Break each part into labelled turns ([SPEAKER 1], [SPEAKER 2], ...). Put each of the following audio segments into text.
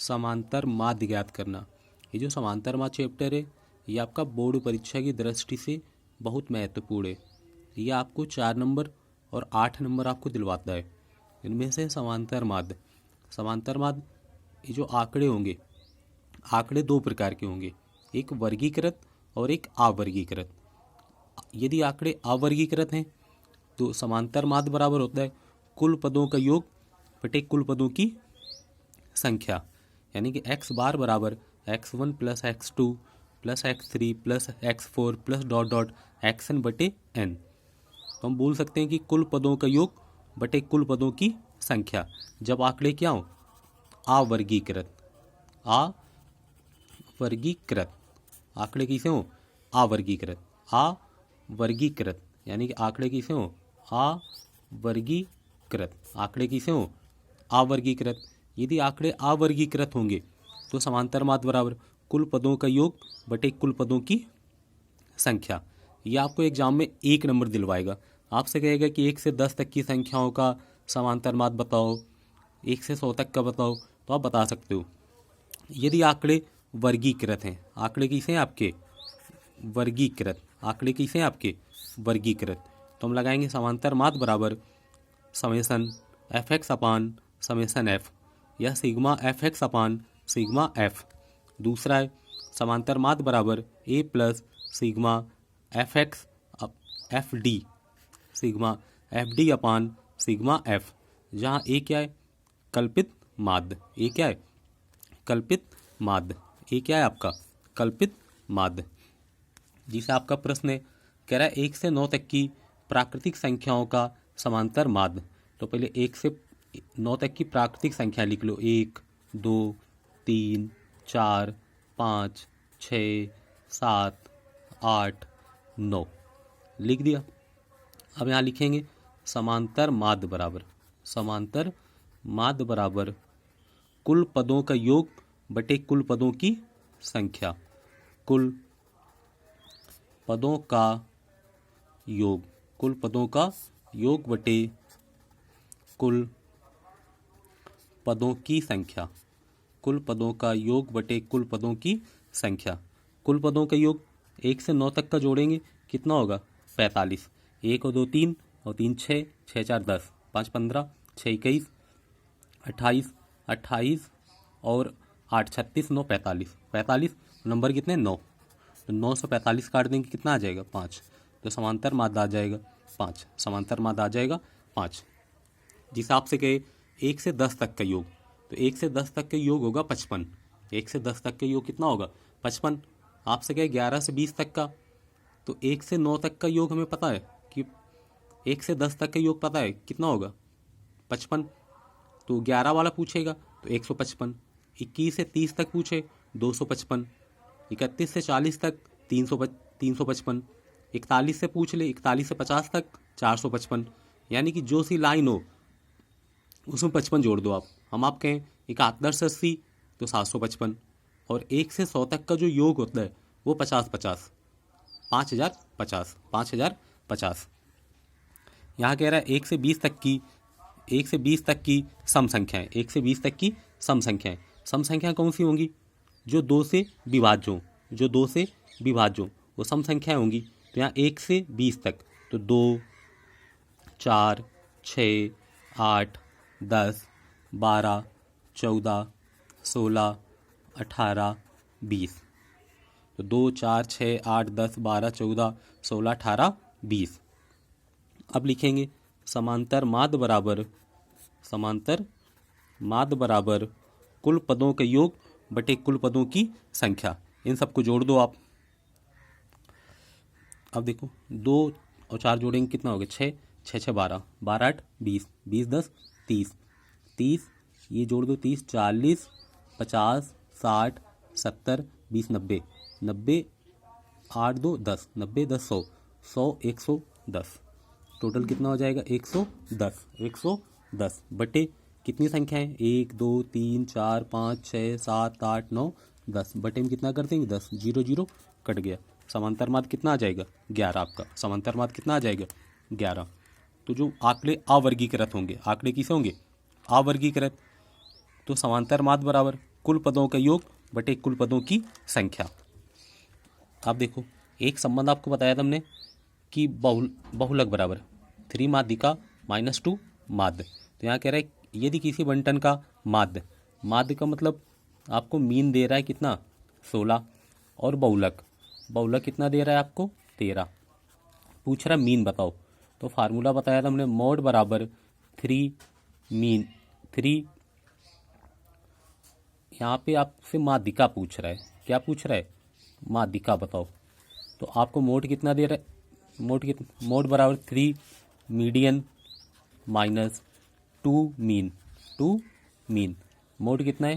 [SPEAKER 1] समांतर माध्य ज्ञात करना। ये जो समांतर माध्य चैप्टर है ये आपका बोर्ड परीक्षा की दृष्टि से बहुत महत्वपूर्ण है। ये आपको 4 नंबर और 8 नंबर आपको दिलवाता है। इनमें से समांतर माध्य ये जो आंकड़े होंगे, आंकड़े 2 प्रकार के होंगे, एक वर्गीकृत और एक अवर्गीकृत। यदि आंकड़े अवर्गीकृत हैं तो समांतर माध्य बराबर होता है कुल पदों का योग बटे कुल पदों की संख्या, यानी कि x बार बराबर x1 plus x2 plus x3 plus x4 plus dot dot xn बटे n। तो हम बोल सकते हैं कि कुल पदों का योग बटे कुल पदों की संख्या जब आंकड़े क्या हो अवर्गीकृत। आंकड़े किसे हो अवर्गीकृत, यानी कि आंकड़े किसे हो अवर्गीकृत। यदि आंकड़े अवर्गीकृत होंगे तो समांतर माध्य बराबर कुल पदों का योग बटे कुल पदों की संख्या। ये आपको एग्जाम में 1 नंबर दिलवाएगा। आपसे कहेगा कि 1 से 10 तक की संख्याओं का समांतर माध्य बताओ, 1 से 100 तक का बताओ, तो आप बता सकते हो। यदि आंकड़े वर्गीकृत हैं, आंकड़े किसे हैं आपके वर्गीकृत, तो हम लगाएंगे समांतर माध्य बराबर समेसन fx अपान समेसन f या सिग्मा fx अपान सिग्मा f। दूसरा है समांतर माध्य बराबर a plus sigma fx fd upon sigma f, जहाँ a क्या है कल्पित माध्य, a क्या है आपका कल्पित माध्य। जिसे आपका प्रश्न है कह रहा है 1 से 9 तक की प्राकृतिक संख्याओं का समांतर माध्य। तो पहले 1 से 9 तक की प्राकृतिक संख्या लिख लो, 1 2 3 4 5 6 7 8 9 लिख दिया। अब यहाँ लिखेंगे समांतर माध्य बराबर कुल पदों का योग बटे कुल पदों की संख्या। कुल पदों का योग बटे कुल पदों की संख्या। कुल पदों का योग बटे कुल पदों की संख्या। कुल पदों का योग 1 से 9 तक का जोड़ेंगे कितना होगा 45। 1 और 2 3 और 3 6, 6 4 10, 5 15, 6 21, 28 और 8 36, 9 45 नंबर कितने 9, तो 9 से 45 काट देंगे कितना आ जाएगा 5। तो समांतर माध्य आ जाएगा 5। जिस आपसे कहे 1 से 10 तक का योग, तो 1 से 10 तक का योग होगा 55। 1 से 10 तक का योग कितना होगा 55। आपसे कहे 11 से 20 तक का, तो 1 से 9 तक का योग हमें पता है कि 1 से 10 तक का योग पता है कितना होगा 55। तो 11 वाला पूछेगा तो 155। 21 से 30 तक पूछे 255। 31 से 40 तक 355। 41 से पूछ ले 41 से 50 तक 455। यानी कि जो सी लाइन हो उसमें 55 जोड़ दो आप। हम आप कहें 71 से 80 तो 755। और 1 से 100 तक का जो योग होता है वो 50 50। यहाँ कह रहा है 1 से 20 तक की सम संख्याएं। 1 से 20 तक की सम संख्याएं कौन सी होंगी जो 2 से विभाज्य हो, वो सम संख्याएं होंगी। तो यहाँ 1 से 20 तक तो 2 4 6 8 10 12 14 16 18 20। तो 2 4 6 8 10 12 14 16 18 20। अब लिखेंगे समांतर माध्य बराबर कुल पदों का योग बटे कुल पदों की संख्या। इन सबको जोड़ दो आप। अब देखो 2 और 4 जोड़ेंगे कितना हो गया 6, 6 6 12, 12 8 20, 20 10 30, ये जोड़ दो 30 40 50 60 70 20 90, 90 8 2 10, 90 10 100, 100 110। टोटल कितना हो जाएगा 110 बटे कितनी संख्या है 1 2 3 4 5 6 7 8 9 10 बटे में कितना कर देंगे 10, 0 0 कट गया। समांतर माध्य कितना आ जाएगा 11। आपका समांतर माध्य कितना आ जाएगा 11। तो जो आंकड़े अवर्गीकृत होंगे, आंकड़े किसे होंगे अवर्गीकृत, तो समांतर माध्य बराबर कुल पदों का योग बटे कुल पदों की संख्या। आप देखो एक संबंध आपको बताया था हमने कि बहुलक बराबर 3 माध्यिका -2 माध्य। तो यहाँ कह रहा है यदि किसी बंटन का माध्य का मतलब आपको मीन दे रहा है कितना 16 और बहुलक कितना दे रहा है आपको 13। पूछ रहा मीन बताओ। तो फार्मूला बताया था हमने मोड बराबर 3 मीन 3। यहाँ पे आपसे माध्यिका पूछ रहा है, क्या पूछ रहा है माध्यिका बताओ। तो आपको मोड कितना दे रहा है मोड बराबर 3 मीडियन -2 मीन मोड कितना है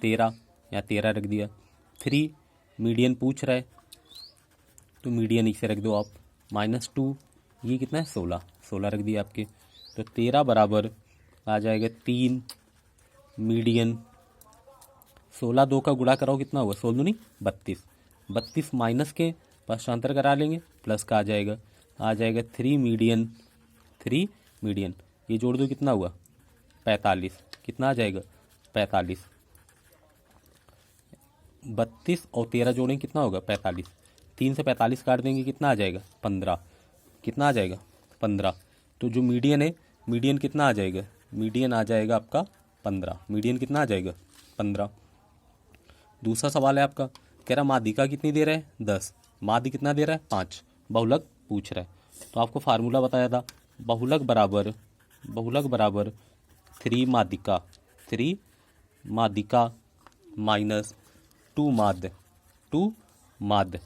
[SPEAKER 1] 13, या 13 रख दिया। 3 मीडियन पूछ रहा है तो मीडियन इसे रख दो आप, -2 ये कितना है 16 रख दिया आपके। तो 13 बराबर आ जाएगा 3 मीडियन। 16 2 का गुणा कराओ कितना हुआ 16 नहीं 32 माइनस के पक्षांतर करा लेंगे प्लस का आ जाएगा 3 मीडियन ये जोड़ दो कितना हुआ 45। कितना आ जाएगा 45। 32 और 13 जोड़ेंगे कितना होगा 45। 3 से 45 काट देंगे कितना आ जाएगा 15। कितना आ जाएगा 15। तो जो मीडियन है मीडियन कितना आ जाएगा मीडियन आ जाएगा आपका 15। मीडियन कितना आ जाएगा 15। दूसरा सवाल है आपका कह रहा माध्यिका कितनी दे रहा है 10, माध्य कितना दे रहा है 5, बहुलक पूछ रहा है। तो आपको फार्मूला बताया था बहुलक बराबर 3 माध्यिका -2 माध्य।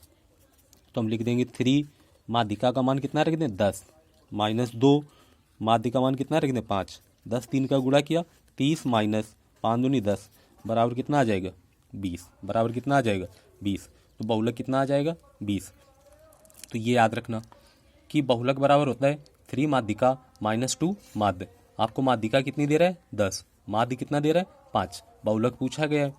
[SPEAKER 1] तो हम लिख देंगे 3 माध्यिका का मान कितना रख दें 10 -2 माध्य का मान कितना रख दें 5। 10 3 का गुणा किया 30 माइनस 5 दूनी 10 बराबर कितना आ जाएगा 20। बराबर कितना आ जाएगा 20। तो बहुलक कितना आ जाएगा 20। तो ये याद रखना कि बहुलक बराबर होता है 3 माध्यिका -2 माध्य। आपको माध्यिका कितनी दे रहा है 10, माध्य कितना दे रहा है 5, बहुलक पूछा गया है।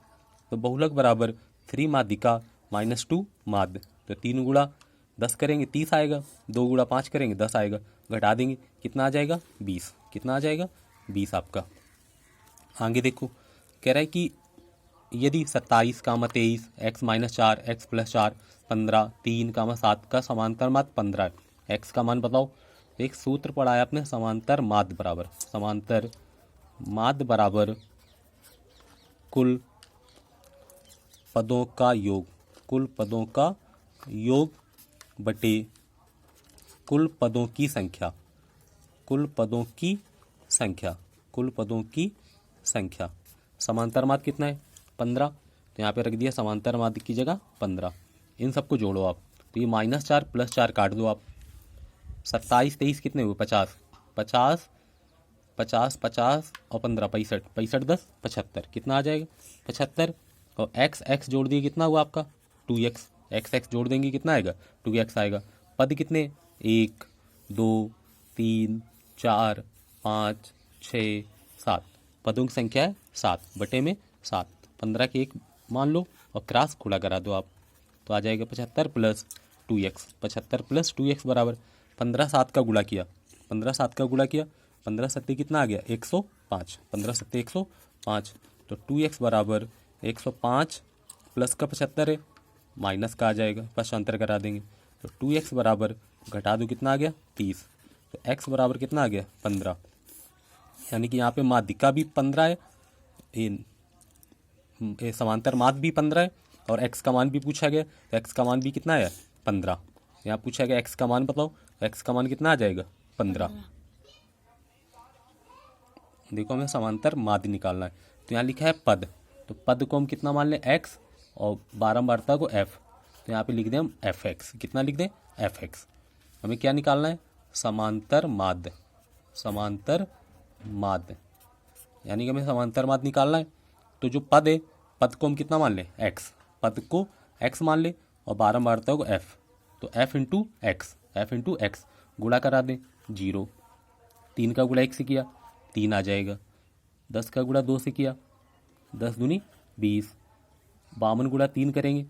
[SPEAKER 1] तो बहुलक बराबर 3 माध्यिका -2 माध्य। तो 3 गुणा 10 करेंगे 30 आएगा, 2 गुणा 5 करेंगे 10 आएगा, घटा देंगे कितना आ जाएगा 20। कितना आ जाएगा 20 आपका। आगे देखो कह रहा है कि यदि 27, 23, x -4 x + 4 15 3, 7 का समांतर माध्य 15 है। x का मान बताओ। एक सूत्र पढ़ा है आपने समांतर माध्य बराबर कुल पदों का योग बटे कुल पदों की संख्या। समांतर माध्य कितना है 15। तो यहाँ पे रख दिया समांतर माध्य की जगह 15। इन सबको जोड़ो आप। तो ये -4 + 4 काट दो आप। 27 23 कितने हुए 50 और 15 65 10 75 कितना आ जाएगा 75। और x जोड़ दिए कितना हुआ आपका 2x। x जोड़ देंगे कितना आएगा 2x आएगा। पद कितने 1 2 3 4 5 6 7 पदों की संख्या है 7 बटे में 7। 15 के 1 मान लो और क्रॉस गुणा करा दो आप। तो आ जाएगा 75 + 2x। 75 + 2x बराबर 15 7 का गुणा किया 15 7 कितना आ गया 105। 15 7 105। तो 2x बराबर 105 प्लस का 75 है माइनस का आ जाएगा, पक्षांतर करा देंगे। तो 2x बराबर घटा दो कितना आ गया 30। तो x बराबर कितना आ गया 15। यानी कि यहाँ पे माध्यिका भी 15 है, ये समांतर माध्य भी 15 है और x का मान भी पूछा गया। तो x का मान भी कितना है 15। यहाँ पूछा गया x का मान बताओ। x का मान कितना आ जाएगा 15। देखो हमें समांतर माध्य निकालना है। तो यहाँ लिखा है पद, तो पद को हम कितना मान लें x और बारंबारता को f। तो यहाँ पे लिख दें हम fx। कितना लिख दें fx। हमें क्या निकालना है समांतर माध्य यानी कि हमें समांतर माध्य निकालना है। तो जो पद है पद को हम कितना मान लें x, पद को x मान लें और बारंबारता को f। तो f इंटू एक्स गुणा करा दें 0। 3 का गुणा 1 से किया 3 आ जाएगा। 10 का गुणा 2 से किया 10 दूनी 20। 52 गुणा 3 करेंगे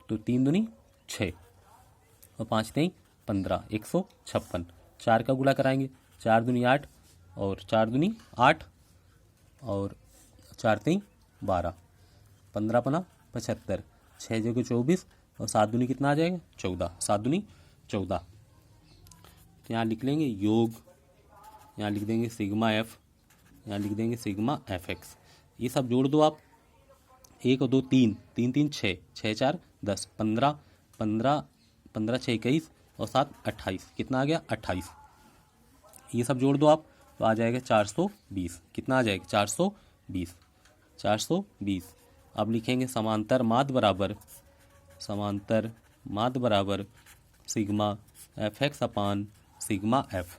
[SPEAKER 1] तो 3 दूनी 6 और 5 3 15 156। 4 का गुणा कराएंगे 4 दूनी 8 और 4 दूनी 8 और 4 3 12 15 पना 75, 6 जगह 24 और 7 दूनी कितना आ जाएगा 14, 7 दूनी 14। तो यहाँ लिख लेंगे योग, यहाँ लिख देंगे सिग्मा एफ, यहाँ लिख देंगे सिग्मा एफ एक्स। ये सब जोड़ दो आप, 1 और 2 3, 3 3 6, 6 4 10, 15 15 15 6 21 और 7 28, कितना आ गया 28। ये सब जोड़ दो आप तो आ जाएगा 420, कितना आ जाएगा 420, 420। अब लिखेंगे समांतर माध्य बराबर, समांतर माध्य बराबर सिग्मा एफ एक्स अपान sigma F,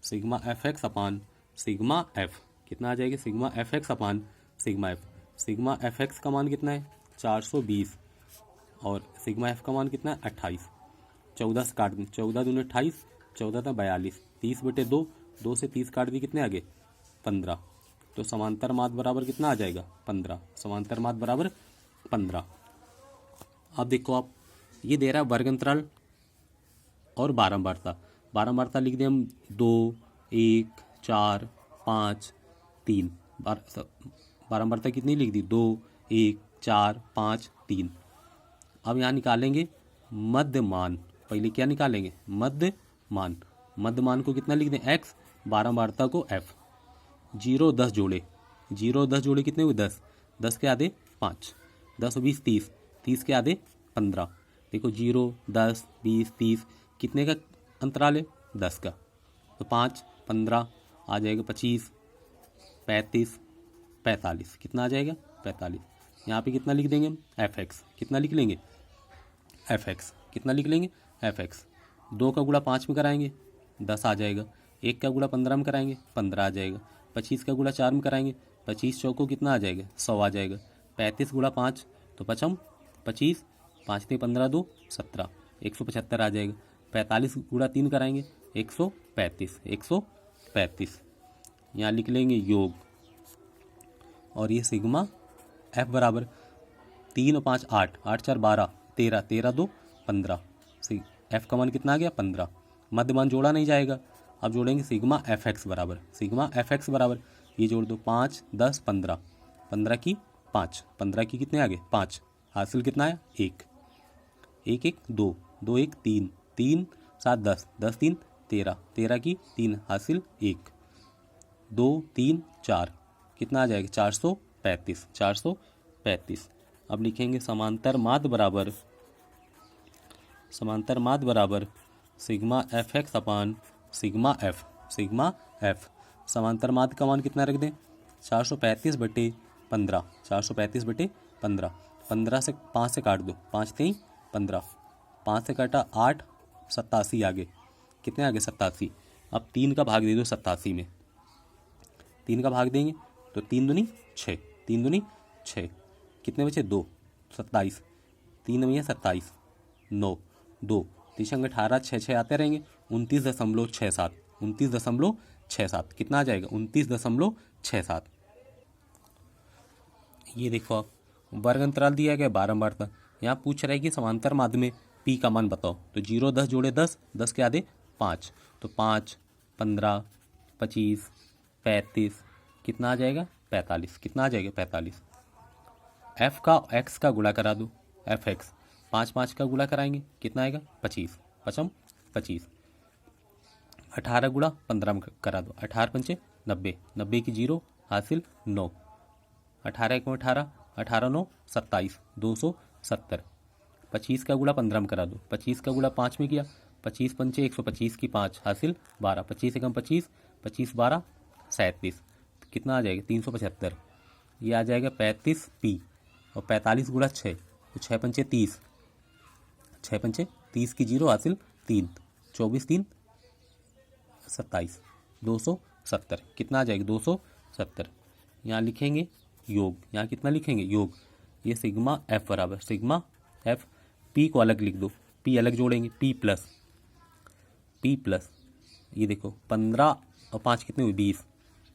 [SPEAKER 1] sigma F x अपान सिग्मा एफ, कितना आ जाएगा सिग्मा एफ एक्स अपान sigma F. Sigma F x का मान कितना है 420 और सिग्मा एफ का मान कितना है 28। 14 से काट दें, 14 दूनी 28, 14 था 42, 30/2, 2 से 30 काट दी, कितने आगे 15। तो समांतर माध्य बराबर कितना आ जाएगा 15, समांतर माध्य बराबर 15। अब देखो आप, ये दे रहा है वर्ग अंतराल और बारंबारता। बारंबारता लिख दें हम 2 1 4 5 3, बारंबारता कितनी लिख दी 2 1 4 5 3। अब यहाँ निकालेंगे मध्यमान, पहले क्या निकालेंगे मध्यमान, मध्यमान को कितना लिख दें x, बारंबारता को f। 0 10 जोड़े, 0 10 जोड़े कितने हुए 10, 10 के आधे 5, 10 और 20 30, 30 के आधे 15। देखो 0 10 20 30 कितने का अंतराल है 10 का, तो 5 15 आ जाएगा 25 35 45, कितना आ जाएगा 45। यहाँ पे कितना लिख देंगे हम एफ एक्स, कितना लिख लेंगे एफ एक्स, कितना लिख लेंगे एफ एक्स। 2 का गुणा 5 में कराएंगे 10 आ जाएगा, 1 का गुणा 15 में कराएंगे 15 आ जाएगा, 25 का गुणा 4 में कराएंगे 25 चौको कितना आ जाएगा 100 आ जाएगा, 35 गुणा 5 तो 55 25, 5 ने 15 2 17, 175 आ जाएगा। 45 गुणा 3 कराएंगे 135, 135। यहाँ लिख लेंगे योग, और ये सिग्मा एफ बराबर 3 और 5 8, 8 4 12 13, 13 2 15। एफ का मान कितना आ गया 15। मध्यमान जोड़ा नहीं जाएगा, अब जोड़ेंगे सिग्मा एफ एक्स बराबर, सिग्मा एफ एक्स बराबर ये जोड़ दो 5 10 15, 15 की 5, 15 की कितने आ गए 5, हासिल कितना आया 1, 1 1 2, 2 1 3, 3 7 10, 10 3 13, 13 की 3 हासिल 1, 2 3 4, कितना आ जाएगा 435, 435। अब लिखेंगे समांतर माध्य बराबर, समांतर माध्य बराबर सिग्मा एफ एक्स अपान सिग्मा एफ, सिग्मा एफ। समांतर माध्य का मान कितना रख दें 435/15, 435/15। 15 से 5 से काट दो, 5 3 15, 5 से काटा 8 87 आगे, कितने आगे 87। अब 3 का भाग दे दो 87 में, 3 का भाग देंगे तो 3 दूनी 6, 3 दूनी 6, कितने बचे 2 27, 3 में 27 9 2 3 18, 6 6 आते रहेंगे 29.67, 29.67, कितना आ जाएगा 29.67। ये देखो आप, वर्ग अंतराल दिया गया बारंबारता। यहाँ पूछ रहा है कि समांतर माध्य में पी का मान बताओ, तो 0 10 जोड़े 10, 10 के आधे 5, तो 5 15 25 35, कितना आ जाएगा 45, कितना आ जाएगा 45। एफ का एक्स का गुणा करा दो, एफ एक्स 5 5 का गुणा कराएंगे कितना आएगा 25, 55 25। 18 गुणा 15 में करा दो, 18 पंचे 90, 90 की 0 हासिल 9, 18 1 18, 18 9 27, 270। 25 का गुणा 15 में करा दो, 25 का गुणा 5 में किया, 25 पंचे 125 की 5 हासिल 12, 25 एकम 25, 25 12 37, कितना आ जाएगा 375। ये आ जाएगा 35 पी, और 45 गुणा 6 तो 6 पंचे 30, 6 पंचे 30 की 0 हासिल 3, 24 3 27, 270, कितना आ जाएगा 270। यहाँ लिखेंगे योग, यहाँ कितना लिखेंगे योग। ये सिग्मा एफ बराबर सिग्मा एफ, पी को अलग लिख दो, पी अलग जोड़ेंगे पी प्लस, ये देखो 15 और 5 कितने हुए 20,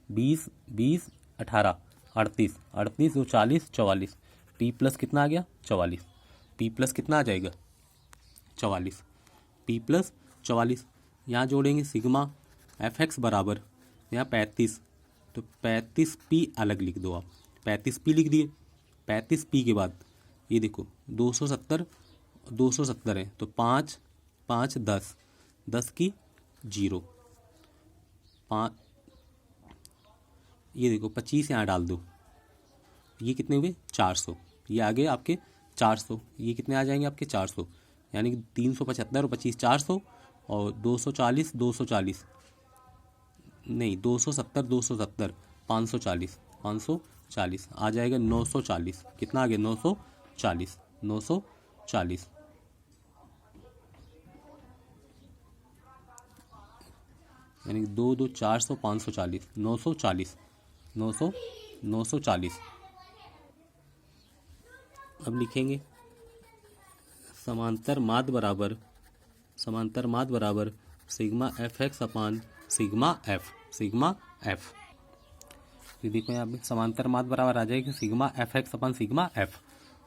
[SPEAKER 1] 20 20 18 38, 38 2 40 44, पी प्लस कितना आ गया 44, पी प्लस कितना आ जाएगा 44, पी प्लस 44। यहाँ जोड़ेंगे सिग्मा एफ एक्स बराबर, यहाँ 35, तो 35 पी अलग लिख दो आप, 35 पी लिख दिए, 35p के बाद ये देखो 270 है, तो 5 5 10, 10 की 0, 5, ये देखो 25 यहाँ डाल दो, ये कितने हुए 400, ये आ गए आपके 400, ये कितने आ जाएंगे आपके 400, यानी कि 375 और 25 400, और 240 240 नहीं 270 540 540 आ जाएगा 940, कितना आ गया 940 940, यानी कि 2 2 400 540 940 940। अब लिखेंगे समांतर माद बराबर सिग्मा एफ एक्स अपान सिग्मा एफ। तो देखो यहाँ पे समांतर माद बराबर आ जाएगी सिग्मा एफ एक्स अपान सिग्मा एफ,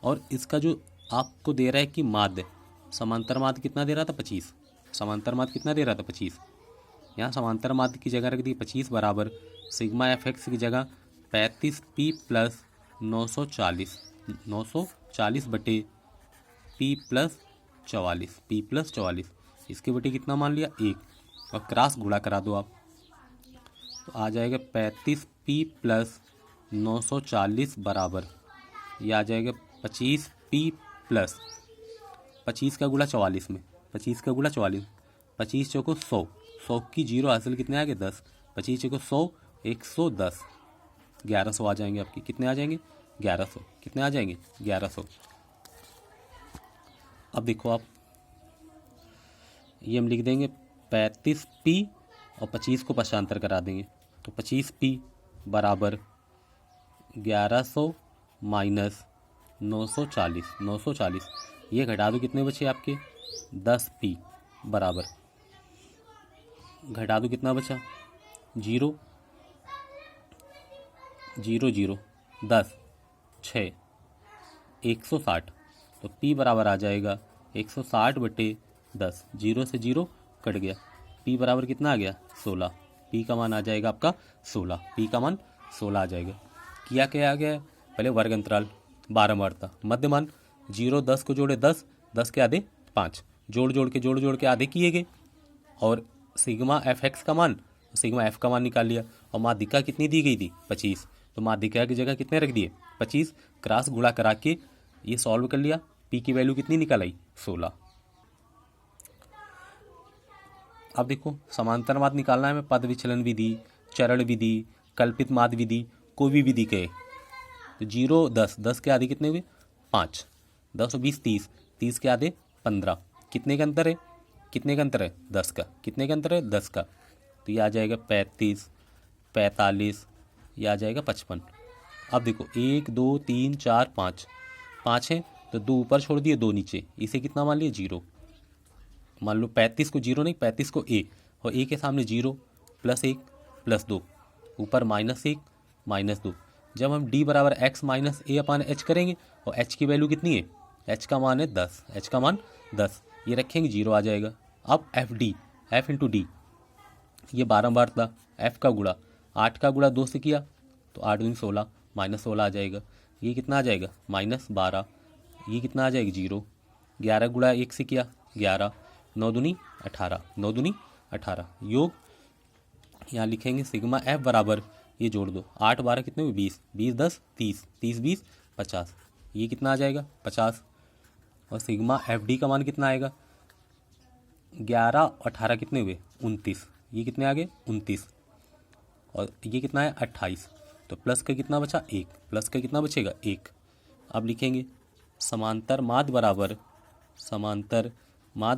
[SPEAKER 1] और इसका जो आपको दे रहा है कि माद, समांतर माद कितना दे रहा था 25, समांतर माद कितना दे रहा था 25, यहाँ समांतर माद की जगह रख दी 25 बराबर सिग्मा एफ एक्स की जगह 35p प्लस 940 बटे p प्लस 44, इसके बटे कितना मान लिया 1, और क्रॉस गुणा करा दो आप, तो आ जाएगा 35p प्लस 940 बराबर, ये आ जाएगा 25p प्लस 25 का गुणा 44 में, 25 का गुणा 44, 25 चौको 100, 100 की 0 हासिल कितने आ गए 10, 25 चौको 100 110, 1100 आ जाएंगे आपके, कितने आ जाएंगे 1100, कितने आ जाएंगे 1100। अब देखो आप, ये हम लिख देंगे 35p और 25 को पक्षांतर करा देंगे, तो 25p बराबर 1100 माइनस 940, ये घटा दो कितने बचे आपके 10p बराबर, घटा दो कितना बचा 0 0 0 10 6 160, तो p बराबर आ जाएगा 160 बटे 10, 0 से 0 कट गया, p बराबर कितना आ गया 16, p का मान आ जाएगा आपका 16, p का मान 16 आ जाएगा। किया क्या आ गया, पहले वर्ग अंतराल बारंबारता, मध्यमान 0 10 को जोड़े 10, 10 के आधे 5, जोड़ जोड़ के आधे किए गए, और सिग्मा एफ एक्स का मान सिग्मा एफ का मान निकाल लिया, और माध्यिका कितनी दी गई थी 25, तो माध्यिका की जगह कितने रख दिए 25, क्रॉस गुणा करा के ये सॉल्व कर लिया, p की वैल्यू कितनी निकल आई 16। अब देखो समांतर माद निकालना है हमें, पद विचलन विधि, चरण विधि, कल्पित माद विधि, कोई भी विधि कहे, तो 0 10, 10 के आधे कितने हुए 5, 10 और 20 30, 30 के आधे 15, कितने का अंतर है 10 का, कितने का अंतर है 10 का, तो ये आ जाएगा 35 45, ये आ जाएगा 55। अब देखो 1 2 3 4 5, 5 है तो 2 ऊपर छोड़ दिए 2 नीचे, इसे कितना मान लिया 0, मान लो 35 को 0 नहीं 35 को a, और a के सामने 0 प्लस 1 प्लस 2, ऊपर -1 -2, जब हम d बराबर x minus a upon h करेंगे, और h की वैल्यू कितनी है, h का मान है 10, h का मान 10, ये रखेंगे 0 आ जाएगा। अब f इंटू डी, ये बारंबारता f का गुणा 8 का गुणा 2 से किया तो 8 दूनी 16, -16 आ जाएगा, ये कितना आ जाएगा -12, ये कितना आ जाएगा 0, 11 गुणा 1 से किया 11, 9 दूनी 18, 9 दूनी 18, योग यहाँ लिखेंगे सिग्मा एफ बराबर, ये जोड़ दो 8 12 कितने हुए 20, 20 10 30, 30 20 50, ये कितना आ जाएगा 50, और सिग्मा एफ डी का मान कितना आएगा 11 18 कितने हुए 29, ये कितने आ गए 29, और ये कितना है 28, तो प्लस का कितना बचा 1, प्लस का कितना बचेगा 1। अब लिखेंगे समांतर माद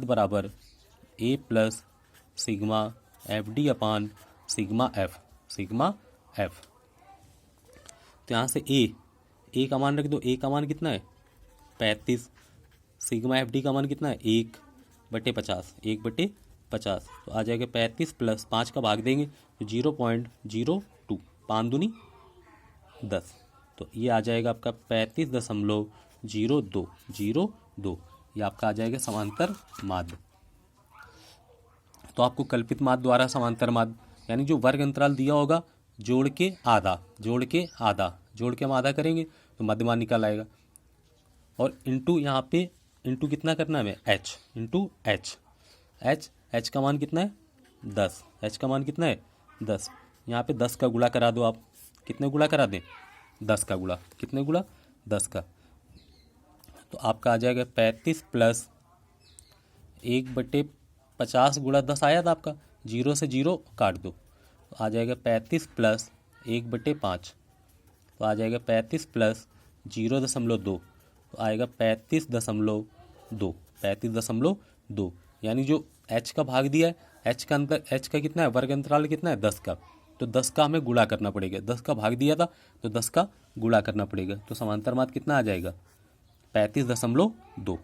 [SPEAKER 1] बराबर a plus sigma F D upon sigma F. तो यहाँ से a का मान रख दो, a का मान कितना है 35, सिग्मा एफ डी का मान कितना है 1/50, 1/50, तो आ जाएगा 35 प्लस 5 का भाग देंगे तो 0.02, 5 दूनी 10, तो ये आ जाएगा आपका 35.02, ये आपका आ जाएगा समांतर माद। तो आपको कल्पित माद द्वारा समांतर माद, यानी जो वर्ग अंतराल दिया होगा जोड़ के हम आधा करेंगे तो मध्यमान निकल आएगा। और इंटू यहाँ पे इंटू कितना करना है हमें, एच इंटू एच। एच का मान कितना है 10, एच का मान कितना है 10। यहाँ पे 10 का गुणा करा दो आप, कितने गुणा करा दें 10 का गुणा, कितने गुणा 10 का। तो आपका आ जाएगा 35 प्लस 1/50 गुणा 10 आया था आपका, 0 से 0 काट दो तो आ जाएगा 35 प्लस 1/5, तो आ जाएगा 35 प्लस 0.2 तो आएगा 35.2, 35.2। यानी जो एच का भाग दिया है, एच का अंतर, एच का कितना है, वर्ग अंतराल कितना है 10 का, तो 10 का हमें गुणा करना पड़ेगा। 10 का भाग दिया था तो 10 का गुणा करना पड़ेगा। तो समांतर माध्य कितना आ जाएगा 35.2।